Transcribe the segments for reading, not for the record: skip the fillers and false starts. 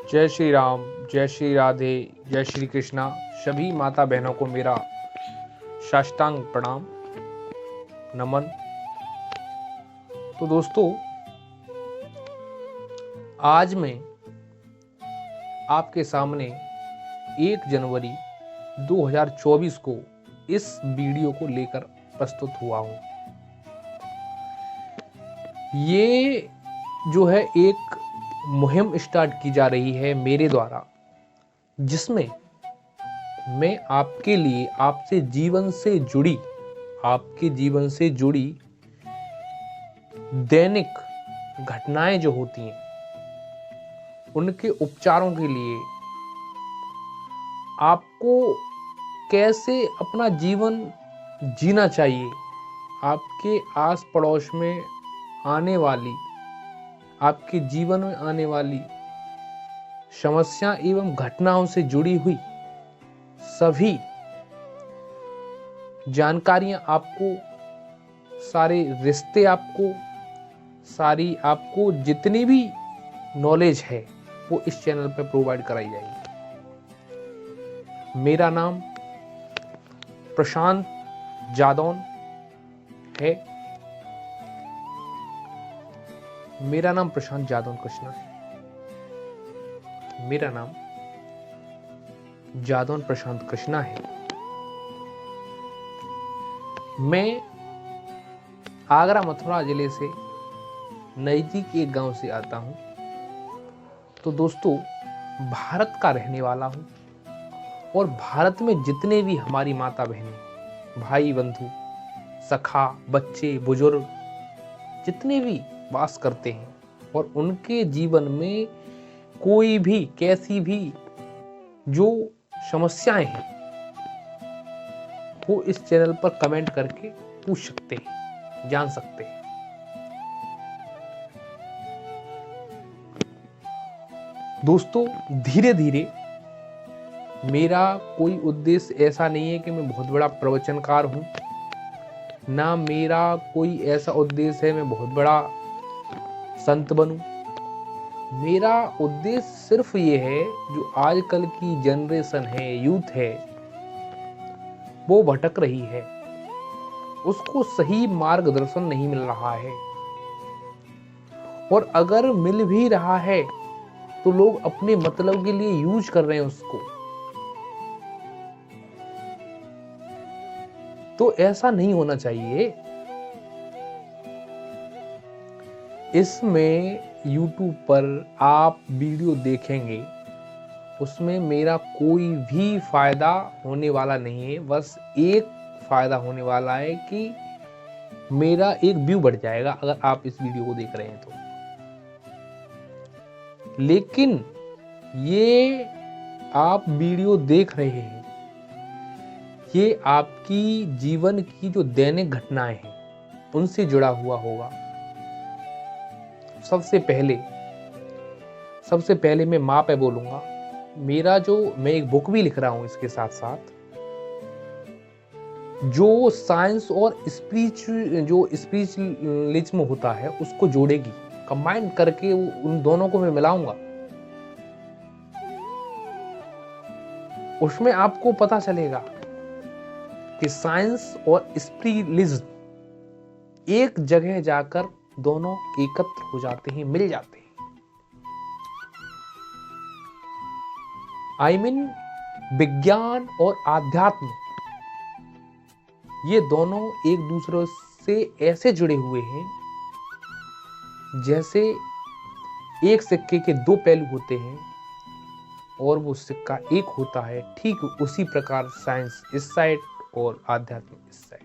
जय श्री राम, जय श्री राधे, जय श्री कृष्णा। सभी माता बहनों को मेरा साष्टांग प्रणाम, नमन। तो दोस्तों, आज मैं आपके सामने 1 जनवरी 2024 को इस वीडियो को लेकर प्रस्तुत हुआ हूँ। ये जो है एक मुहिम स्टार्ट की जा रही है मेरे द्वारा, जिसमें मैं आपके लिए आपके जीवन से जुड़ी दैनिक घटनाएं जो होती हैं उनके उपचारों के लिए आपको कैसे अपना जीवन जीना चाहिए, आपके आस पड़ोस में आने वाली, आपके जीवन में आने वाली समस्या एवं घटनाओं से जुड़ी हुई सभी जानकारियां आपको, सारे रिश्ते आपको जितनी भी नॉलेज है वो इस चैनल पर प्रोवाइड कराई जाएगी। मेरा नाम प्रशांत जादौन है। मेरा नाम प्रशांत जादौन कृष्णा है। मेरा नाम जादौन प्रशांत कृष्णा है। मैं आगरा मथुरा जिले से नजदीक एक गांव से आता हूं। तो दोस्तों, भारत का रहने वाला हूं और भारत में जितने भी हमारी माता बहनें, भाई बंधु, सखा, बच्चे, बुजुर्ग जितने भी वास करते हैं और उनके जीवन में कोई भी कैसी भी जो समस्याएं हैं वो इस चैनल पर कमेंट करके पूछ सकते हैं, जान सकते हैं। दोस्तों, धीरे धीरे मेरा कोई उद्देश्य ऐसा नहीं है कि मैं बहुत बड़ा प्रवचनकार हूं, ना मेरा कोई ऐसा उद्देश्य है मैं बहुत बड़ा संत बनूं। मेरा उद्देश्य सिर्फ ये है, जो आजकल की जनरेशन है, यूथ है, वो भटक रही है, उसको सही मार्गदर्शन नहीं मिल रहा है, और अगर मिल भी रहा है तो लोग अपने मतलब के लिए यूज कर रहे हैं उसको। तो ऐसा नहीं होना चाहिए। इसमें YouTube पर आप वीडियो देखेंगे, उसमें मेरा कोई भी फायदा होने वाला नहीं है। बस एक फायदा होने वाला है कि मेरा एक व्यू बढ़ जाएगा अगर आप इस वीडियो को देख रहे हैं तो। लेकिन ये आप वीडियो देख रहे हैं, ये आपकी जीवन की जो दैनिक घटनाएं हैं उनसे जुड़ा हुआ होगा। सबसे पहले मैं माँ पे बोलूंगा। मैं एक बुक भी लिख रहा हूं इसके साथ साथ, जो साइंस और स्पिरिचुअलिज्म होता है उसको जोड़ेगी, कंबाइन करके उन दोनों को मैं मिलाऊंगा। उसमें आपको पता चलेगा कि साइंस और स्पिरिचुअलिज्म एक जगह जाकर दोनों एकत्र हो जाते हैं, मिल जाते हैं। विज्ञान और आध्यात्म, ये दोनों एक दूसरे से ऐसे जुड़े हुए हैं जैसे एक सिक्के के 2 पहलू होते हैं और वो सिक्का एक होता है। ठीक उसी प्रकार साइंस इस साइड और आध्यात्म इस साइड।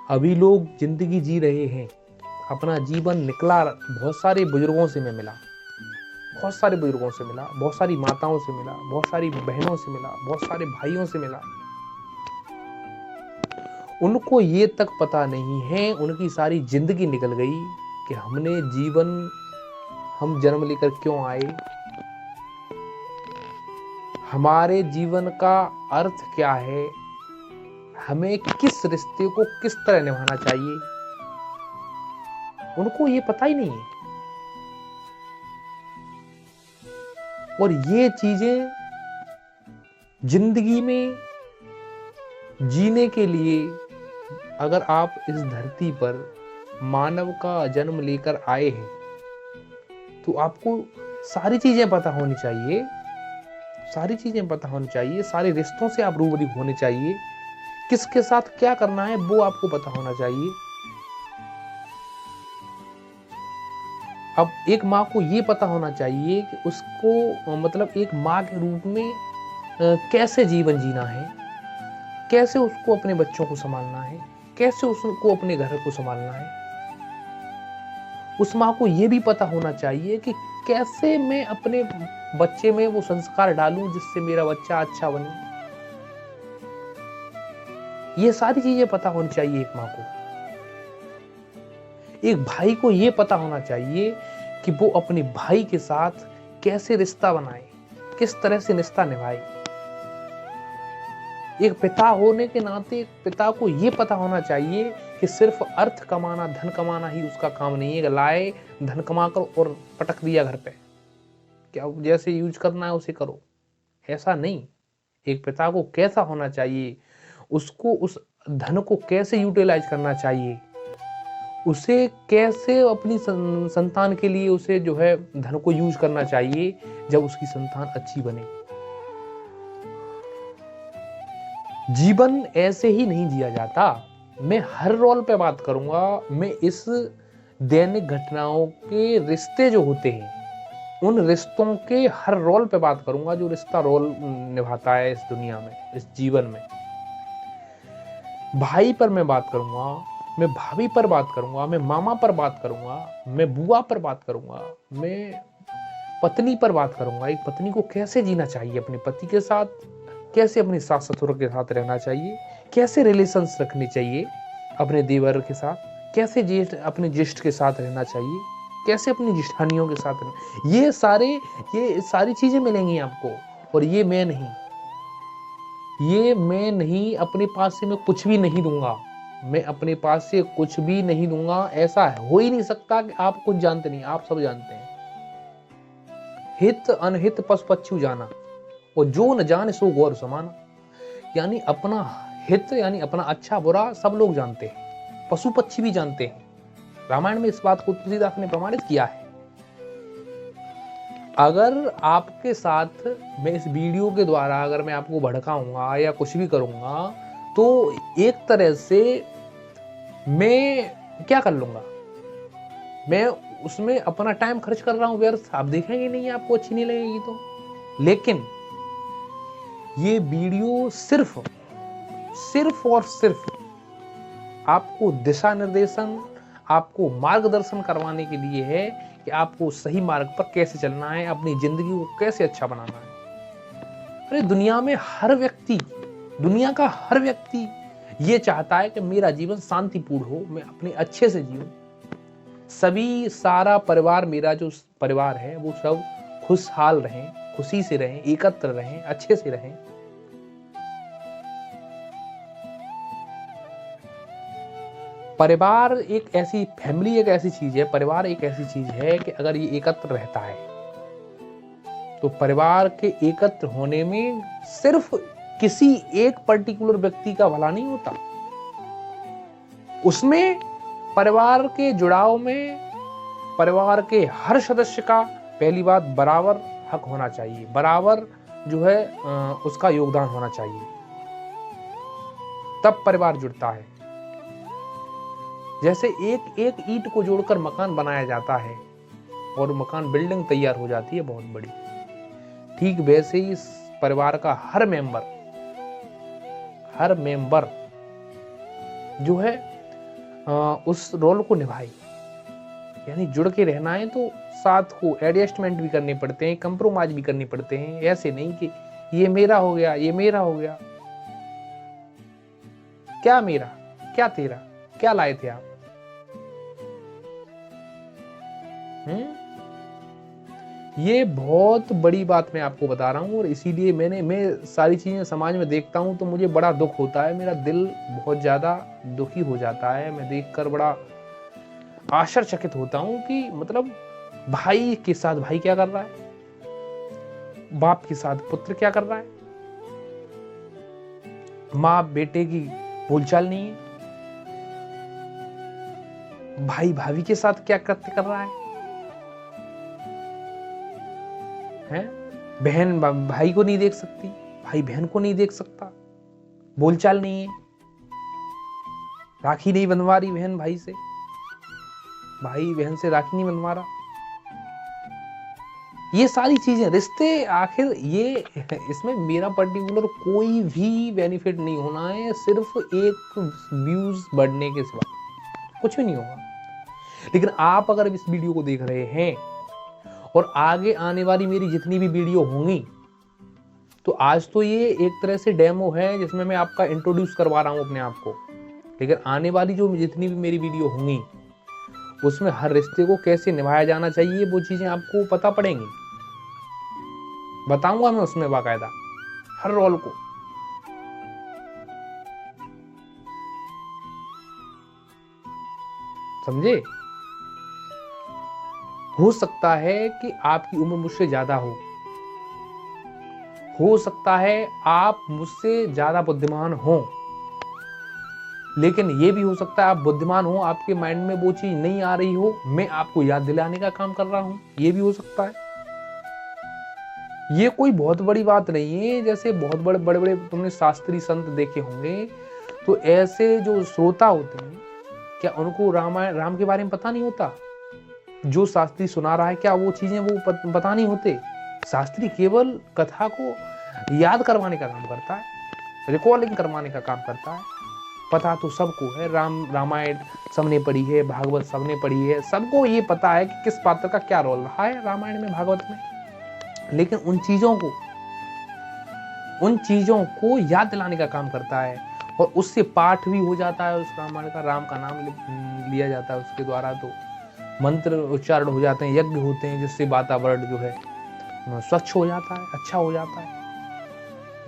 अभी लोग जिंदगी जी रहे हैं, अपना जीवन निकला। बहुत सारे बुजुर्गों से मैं मिला, बहुत सारी माताओं से मिला, बहुत सारी बहनों से मिला, बहुत सारे भाइयों से मिला। उनको ये तक पता नहीं है, उनकी सारी जिंदगी निकल गई कि हम जन्म लेकर क्यों आए, हमारे जीवन का अर्थ क्या है, हमें किस रिश्ते को किस तरह निभाना चाहिए, उनको ये पता ही नहीं है। और ये चीजें जिंदगी में जीने के लिए अगर आप इस धरती पर मानव का जन्म लेकर आए हैं तो आपको सारी चीजें पता होनी चाहिए, सारी चीजें पता होनी चाहिए, सारे रिश्तों से आप रूबरू होने चाहिए, किसके साथ क्या करना है वो आपको पता होना चाहिए। अब एक माँ को ये पता होना चाहिए कि उसको मतलब एक माँ के रूप में कैसे जीवन जीना है, कैसे उसको अपने बच्चों को संभालना है, कैसे उसको अपने घर को संभालना है। उस माँ को ये भी पता होना चाहिए कि कैसे मैं अपने बच्चे में वो संस्कार डालूं जिससे मेरा बच्चा अच्छा बने। ये सारी चीजें पता होनी चाहिए एक माँ को। एक भाई को ये पता होना चाहिए कि वो अपने भाई के साथ कैसे रिश्ता बनाए, किस तरह से रिश्ता निभाए। एक पिता होने के नाते एक पिता को ये पता होना चाहिए कि सिर्फ अर्थ कमाना, धन कमाना ही उसका काम नहीं है। लाए धन कमाकर और पटक दिया घर पे, क्या जैसे यूज करना है उसे करो, ऐसा नहीं। एक पिता को कैसा होना चाहिए, उसको उस धन को कैसे यूटिलाइज करना चाहिए, उसे कैसे अपनी संतान के लिए उसे जो है धन को यूज करना चाहिए जब उसकी संतान अच्छी बने। जीवन ऐसे ही नहीं जिया जाता। मैं हर रोल पे बात करूंगा, मैं इस दैनिक घटनाओं के रिश्ते जो होते हैं उन रिश्तों के हर रोल पे बात करूंगा जो रिश्ता रोल निभाता है इस दुनिया में, इस जीवन में। भाई पर मैं बात करूंगा, मैं भाभी पर बात करूंगा, मैं मामा पर बात करूंगा, मैं बुआ पर बात करूंगा, मैं पत्नी पर बात करूंगा। एक पत्नी को कैसे जीना चाहिए अपने पति के साथ, कैसे अपनी सास ससुर के साथ रहना चाहिए, कैसे रिलेशंस रखने चाहिए अपने देवर के साथ, कैसे जेठ अपने ज्येष्ठ के साथ रहना चाहिए, कैसे अपनी जेठानियों के साथ रहना। ये सारी चीजें मिलेंगी आपको। और ये मैं नहीं, अपने पास से मैं कुछ भी नहीं दूंगा, मैं अपने पास से कुछ भी नहीं दूंगा। ऐसा हो ही नहीं सकता कि आप कुछ जानते नहीं, आप सब जानते हैं। हित अनहित पशु पक्षी जाना और जो न जाने सो गौर समाना। यानी अपना हित यानी अपना अच्छा बुरा सब लोग जानते हैं, पशु पक्षी भी जानते हैं। रामायण में इस बात को तुलसीदास ने प्रमाणित किया है। अगर आपके साथ मैं इस वीडियो के द्वारा अगर मैं आपको भड़काऊंगा या कुछ भी करूंगा तो एक तरह से मैं क्या कर लूंगा, मैं उसमें अपना टाइम खर्च कर रहा हूं व्यर्थ। आप देखेंगे नहीं, आपको अच्छी नहीं लगेगी तो। लेकिन ये वीडियो सिर्फ और सिर्फ आपको दिशा निर्देशन, आपको मार्गदर्शन करवाने के लिए है कि आपको सही मार्ग पर कैसे चलना है, अपनी जिंदगी को कैसे अच्छा बनाना है। अरे दुनिया का हर व्यक्ति ये चाहता है कि मेरा जीवन शांतिपूर्ण हो, मैं अपने अच्छे से जीऊं। सारा परिवार, मेरा जो परिवार है वो सब खुशहाल रहें, खुशी से रहें, एकत्र रहें, अच्छे से रहें। परिवार एक ऐसी फैमिली एक ऐसी चीज है, परिवार एक ऐसी चीज है कि अगर ये एकत्र रहता है तो परिवार के एकत्र होने में सिर्फ किसी एक पर्टिकुलर व्यक्ति का भला नहीं होता, उसमें परिवार के जुड़ाव में परिवार के हर सदस्य का पहली बात बराबर हक होना चाहिए, बराबर जो है उसका योगदान होना चाहिए, तब परिवार जुड़ता है। जैसे एक एक ईंट को जोड़कर मकान बनाया जाता है और मकान बिल्डिंग तैयार हो जाती है बहुत बड़ी, ठीक वैसे ही इस परिवार का हर मेंबर जो है उस रोल को निभाए। यानी जुड़ के रहना है तो साथ को एडजस्टमेंट भी करने पड़ते हैं, कंप्रोमाइज भी करने पड़ते हैं। ऐसे नहीं कि ये मेरा हो गया, ये मेरा हो गया। क्या मेरा, क्या तेरा, क्या लाए थे आप? ये बहुत बड़ी बात मैं आपको बता रहा हूं और इसीलिए मैं सारी चीजें समाज में देखता हूं तो मुझे बड़ा दुख होता है, मेरा दिल बहुत ज्यादा दुखी हो जाता है। मैं देखकर बड़ा आश्चर्यचकित होता हूं कि मतलब भाई के साथ भाई क्या कर रहा है, बाप के साथ पुत्र क्या कर रहा है, माँ बेटे की बोलचाल नहीं है, भाई भाभी के साथ क्या कृत्य कर रहा है? बहन भाई को नहीं देख सकती, भाई बहन को नहीं देख सकता, बोलचाल नहीं है, राखी नहीं बंधवा रही बहन भाई से, भाई बहन से राखी नहीं बंधवा रहा। ये सारी चीजें रिश्ते, आखिर ये इसमें मेरा पर्टिकुलर कोई भी बेनिफिट नहीं होना है, सिर्फ एक व्यूज बढ़ने के सिवा कुछ भी नहीं होगा। लेकिन आप अगर इस वीडियो को देख रहे हैं और आगे आने वाली मेरी जितनी भी वीडियो होंगी, तो आज तो ये एक तरह से डेमो है जिसमें मैं आपका इंट्रोड्यूस करवा रहा हूं अपने आप को, लेकिन आने वाली जो जितनी भी मेरी वीडियो होंगी उसमें हर रिश्ते को कैसे निभाया जाना चाहिए वो चीजें आपको पता पड़ेंगी, बताऊंगा मैं उसमें बाकायदा हर रोल को। समझे? हो सकता है कि आपकी उम्र मुझसे ज्यादा हो सकता है आप मुझसे ज्यादा बुद्धिमान हो, लेकिन यह भी हो सकता है आप बुद्धिमान हो, आपके माइंड में वो चीज नहीं आ रही हो, मैं आपको याद दिलाने का काम कर रहा हूं, यह भी हो सकता है। ये कोई बहुत बड़ी बात नहीं है। जैसे बहुत बड़े बड़े तुमने शास्त्रीय संत देखे होंगे, तो ऐसे जो श्रोता होते हैं, क्या उनको राम के बारे में पता नहीं होता? जो शास्त्री सुना रहा है क्या वो चीजें वो पता नहीं होते? शास्त्री केवल कथा को याद करवाने का काम करता है, रिकॉर्डिंग करवाने का काम करता है। पता तो सबको है, रामायण सबने पढ़ी है, भागवत सबने पढ़ी है, सबको ये पता है कि किस पात्र का क्या रोल रहा है रामायण में, भागवत में। लेकिन उन चीजों को याद दिलाने का काम करता है, और उससे पाठ भी हो जाता है उस रामायण का, राम का नाम लिया जाता है उसके द्वारा, तो मंत्र उच्चारण हो जाते हैं, यज्ञ होते हैं, जिससे वातावरण जो है स्वच्छ हो जाता है, अच्छा हो जाता है।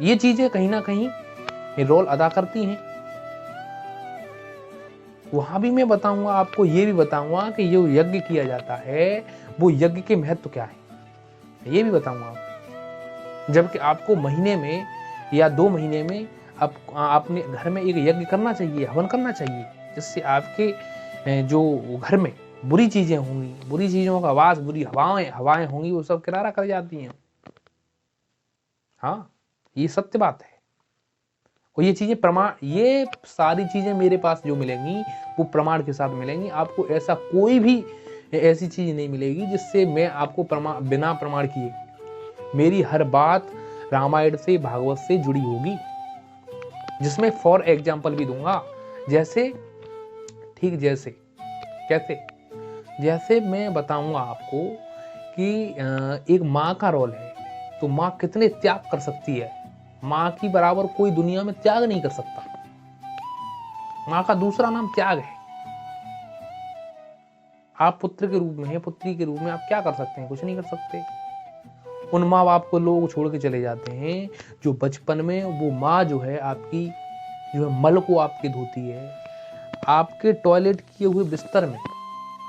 ये चीजें कहीं ना कहीं रोल अदा करती हैं। वहां भी मैं बताऊंगा आपको, ये भी बताऊंगा कि जो यज्ञ किया जाता है वो यज्ञ के महत्व क्या है, ये भी बताऊंगा आपको। जबकि आपको महीने में या 2 महीने में आपने घर में एक यज्ञ करना चाहिए, हवन करना चाहिए, जिससे आपके जो घर में बुरी चीजें होंगी, बुरी चीजों का वास, बुरी हवाएं होंगी, वो सब किनारा कर जाती हैं। हाँ, ये सत्य बात है। और ये चीजें प्रमाण, ये सारी चीजें मेरे पास जो मिलेंगी वो प्रमाण के साथ मिलेंगी। आपको ऐसा कोई भी ऐसी चीज नहीं मिलेगी जिससे मैं आपको बिना प्रमाण किए, मेरी हर बात रामायण से, भागवत से जुड़ी होगी, जिसमें फॉर एग्जाम्पल भी दूंगा। जैसे जैसे मैं बताऊंगा आपको कि एक माँ का रोल है, तो माँ कितने त्याग कर सकती है। माँ की बराबर कोई दुनिया में त्याग नहीं कर सकता। माँ का दूसरा नाम त्याग है। आप पुत्र के रूप में है, पुत्री के रूप में आप क्या कर सकते हैं? कुछ नहीं कर सकते। उन माँ बाप को लोग छोड़ के चले जाते हैं जो बचपन में, वो माँ जो है आपकी, जो है मल को आपके धोती है, आपके टॉयलेट किए हुए बिस्तर में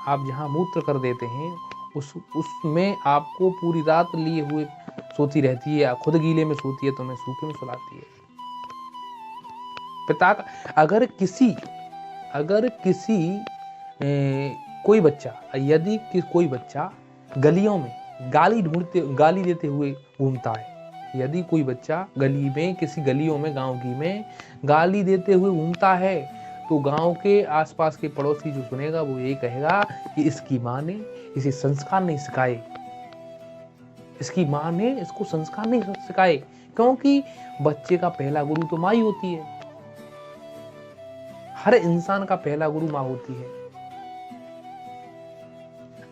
आप जहां मूत्र कर देते हैं उसमें आपको पूरी रात लिए हुए सोती रहती है, खुद गीले में सोती है, तुम्हें सूखे में सुलाती है। पिता का अगर किसी कोई बच्चा, यदि कोई बच्चा गलियों में गाली देते हुए घूमता है, यदि कोई बच्चा गली में, किसी गलियों में, गांव की में गाली देते हुए घूमता है, तो गांव के आसपास के पड़ोसी जो सुनेगा वो ये कहेगा कि इसकी माँ ने इसे संस्कार नहीं सिखाए, इसकी माँ ने इसको संस्कार नहीं सिखाए, क्योंकि बच्चे का पहला गुरु तो माँ ही होती है। हर इंसान का पहला गुरु माँ होती है।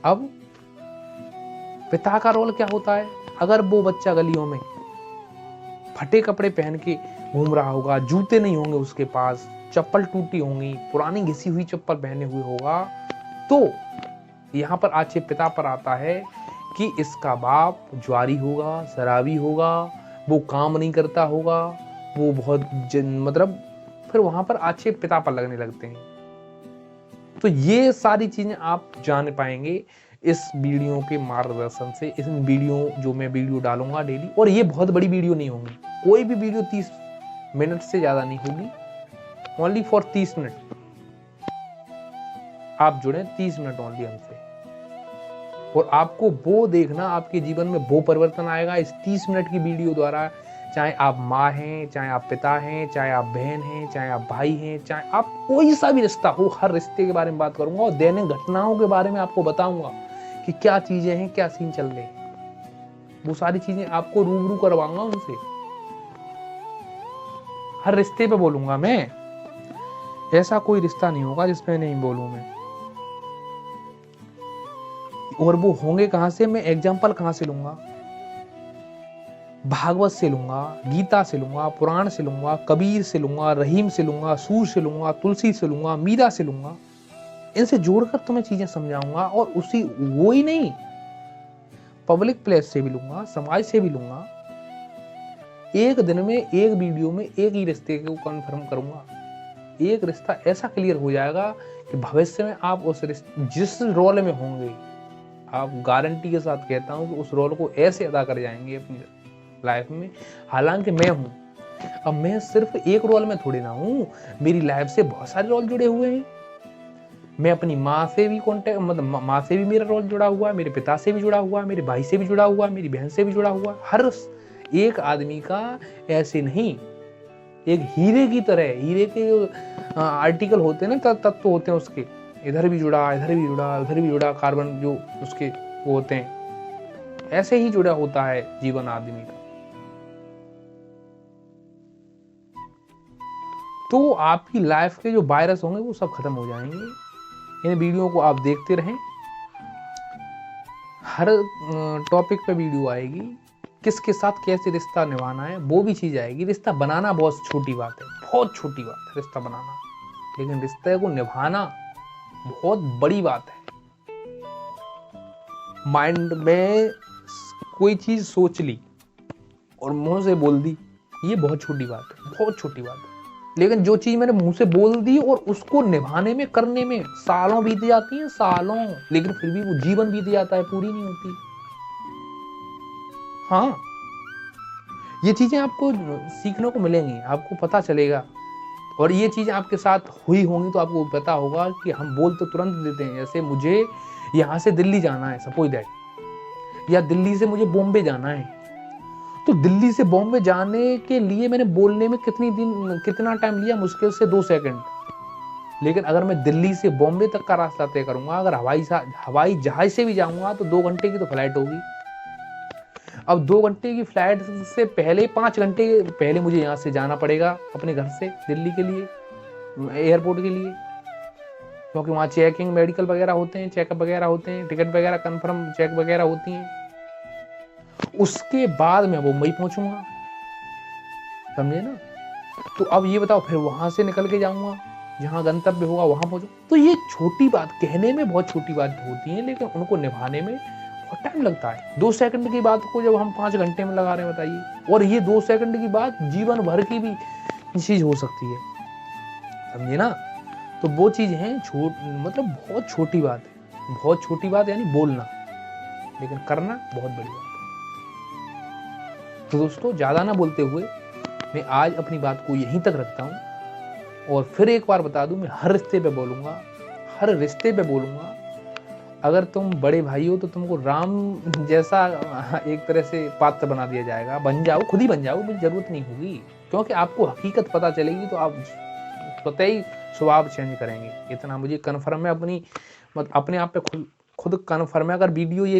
अब पिता का रोल क्या होता है? अगर वो बच्चा गलियों में फटे कपड़े पहन के घूम रहा होगा, जूते नहीं होंगे उसके पास, चप्पल टूटी होंगी, पुरानी घिसी हुई चप्पल पहने हुए होगा, तो यहाँ पर आक्षेप पिता पर आता है कि इसका बाप ज्वारी होगा, शराबी होगा, वो काम नहीं करता होगा, वो बहुत मतलब फिर वहां पर आक्षेप पिता पर लगने लगते हैं। तो ये सारी चीजें आप जान पाएंगे इस वीडियो के मार्गदर्शन से, इस वीडियो जो मैं वीडियो डालूंगा डेली, और ये बहुत बड़ी वीडियो नहीं होंगी, कोई भी वीडियो 30 मिनट से ज़्यादा नहीं होगी, ओनली फॉर 30 मिनट आप जुड़े, 30 मिनट ओनली हमसे, और आपको वो देखना, आपके जीवन में वो परिवर्तन आएगा इस 30 मिनट की वीडियो द्वारा। चाहे आप माँ हैं, चाहे आप पिता हैं, चाहे आप बहन हैं, चाहे आप भाई हैं, चाहे आप कोई सा भी रिश्ता हो, हर रिश्ते के बारे में बात करूंगा और दैनिक घटनाओं के बारे में आपको बताऊंगा कि क्या चीजें हैं, क्या सीन चल रहे हैं, वो सारी चीजें आपको रूबरू करवाऊंगा उनसे। हर रिश्ते पे बोलूंगा मैं, ऐसा कोई रिश्ता नहीं होगा जिसमें नहीं बोलूं मैं। और वो होंगे कहां से, मैं एग्जाम्पल कहां से लूंगा, भागवत से लूंगा, गीता से लूंगा, पुराण से लूंगा, कबीर से लूंगा, रहीम से लूंगा, सूर से लूंगा, तुलसी से लूंगा, मीरा से लूंगा, इनसे जोड़कर तुम्हें चीजें समझाऊंगा। और उसी वो ही नहीं, पब्लिक प्लेस से भी लूंगा, समाज से भी लूंगा। एक दिन में, एक वीडियो में एक ही रिश्ते को कन्फर्म करूंगा, एक रिश्ता ऐसा क्लियर हो जाएगा कि भविष्य में आप उस जिस रोल में होंगे, आप गारंटी के साथ कहता हूं कि उस रोल को ऐसे अदा कर जाएंगे अपनी लाइफ में। हालांकि मैं हूं, अब मैं सिर्फ एक रोल में थोड़ी ना हूं, मेरी लाइफ से बहुत सारे रोल जुड़े हुए हैं। मैं अपनी माँ से भी कॉन्टेक्ट, मतलब माँ से भी मेरा रोल जुड़ा हुआ है, मेरे पिता से भी जुड़ा हुआ है, मेरे भाई से भी जुड़ा हुआ है, मेरी बहन से भी जुड़ा हुआ है। हर एक आदमी का ऐसे नहीं, एक हीरे की तरह, हीरे के जो आर्टिकल होते हैं ना, तत्व होते हैं उसके, इधर भी जुड़ा, इधर भी जुड़ा, उधर भी जुड़ा, कार्बन जो उसके वो होते हैं, ऐसे ही जुड़ा होता है जीवन आदमी का। तो आपकी लाइफ के जो वायरस होंगे वो सब खत्म हो जाएंगे। इन वीडियो को आप देखते रहें, हर टॉपिक पे वीडियो आएगी, किसके साथ कैसे रिश्ता निभाना है वो भी चीज आएगी। रिश्ता बनाना बहुत छोटी बात है, बहुत छोटी बात है रिश्ता बनाना, लेकिन रिश्ते को निभाना बहुत बड़ी बात है। माइंड में कोई चीज सोच ली और मुंह से बोल दी, ये बहुत छोटी बात है, बहुत छोटी बात है। लेकिन जो चीज मैंने मुंह से बोल दी और उसको निभाने में, करने में सालों बीत जाती हैं, सालों, लेकिन फिर भी वो जीवन बीत जाता है, पूरी नहीं होती। हाँ, ये चीजें आपको सीखने को मिलेंगी, आपको पता चलेगा, और ये चीजें आपके साथ हुई होंगी तो आपको पता होगा कि हम बोल तो तुरंत देते हैं। जैसे मुझे यहाँ से दिल्ली जाना है, सपोज दैट, या दिल्ली से मुझे बॉम्बे जाना है, तो दिल्ली से बॉम्बे जाने के लिए मैंने बोलने में कितना टाइम लिया, मुश्किल से 2 सेकंड। लेकिन अगर मैं दिल्ली से बॉम्बे तक का रास्ता तय करूंगा, अगर हवाई जहाज से भी जाऊंगा तो 2 घंटे की तो फ्लाइट होगी। अब 2 घंटे की फ्लाइट से पहले 5 घंटे पहले मुझे यहाँ से जाना पड़ेगा अपने घर से दिल्ली के लिए, एयरपोर्ट के लिए, क्योंकि वहाँ चेकिंग, मेडिकल वगैरह होते हैं, चेकअप वगैरह होते हैं, टिकट वगैरह कंफर्म चेक वगैरह होती हैं। उसके बाद मैं मुंबई पहुंचूंगा, समझे ना। तो अब ये बताओ, फिर वहां से निकल के जाऊंगा, जहां गंतव्य होगा वहां पहुंचू। तो ये छोटी बात, कहने में बहुत छोटी बात होती है, लेकिन उनको निभाने में बहुत टाइम लगता है। 2 सेकंड की बात को जब हम 5 घंटे में लगा रहे हैं, बताइए। और ये 2 सेकंड की बात जीवन भर की भी चीज हो सकती है, समझे ना। तो वो चीज है मतलब बहुत छोटी बात है, बहुत छोटी बात यानी बोलना, लेकिन करना बहुत बड़ी बात है। तो दोस्तों, ज्यादा ना बोलते हुए मैं आज अपनी बात को यहीं तक रखता हूं। और फिर एक बार बता दूं, मैं हर रिश्ते पे बोलूंगा, हर रिश्ते पे बोलूंगा। अगर तुम बड़े भाई हो तो तुमको राम जैसा एक तरह से पात्र बना दिया जाएगा, बन जाओ, खुद ही बन जाओ, मुझे जरूरत नहीं होगी, क्योंकि आपको हकीकत पता चलेगी तो आप स्वतः ही स्वभाव चेंज करेंगे। इतना मुझे कन्फर्म है, अपने आप पे खुद कन्फर्म है। अगर वीडियो ये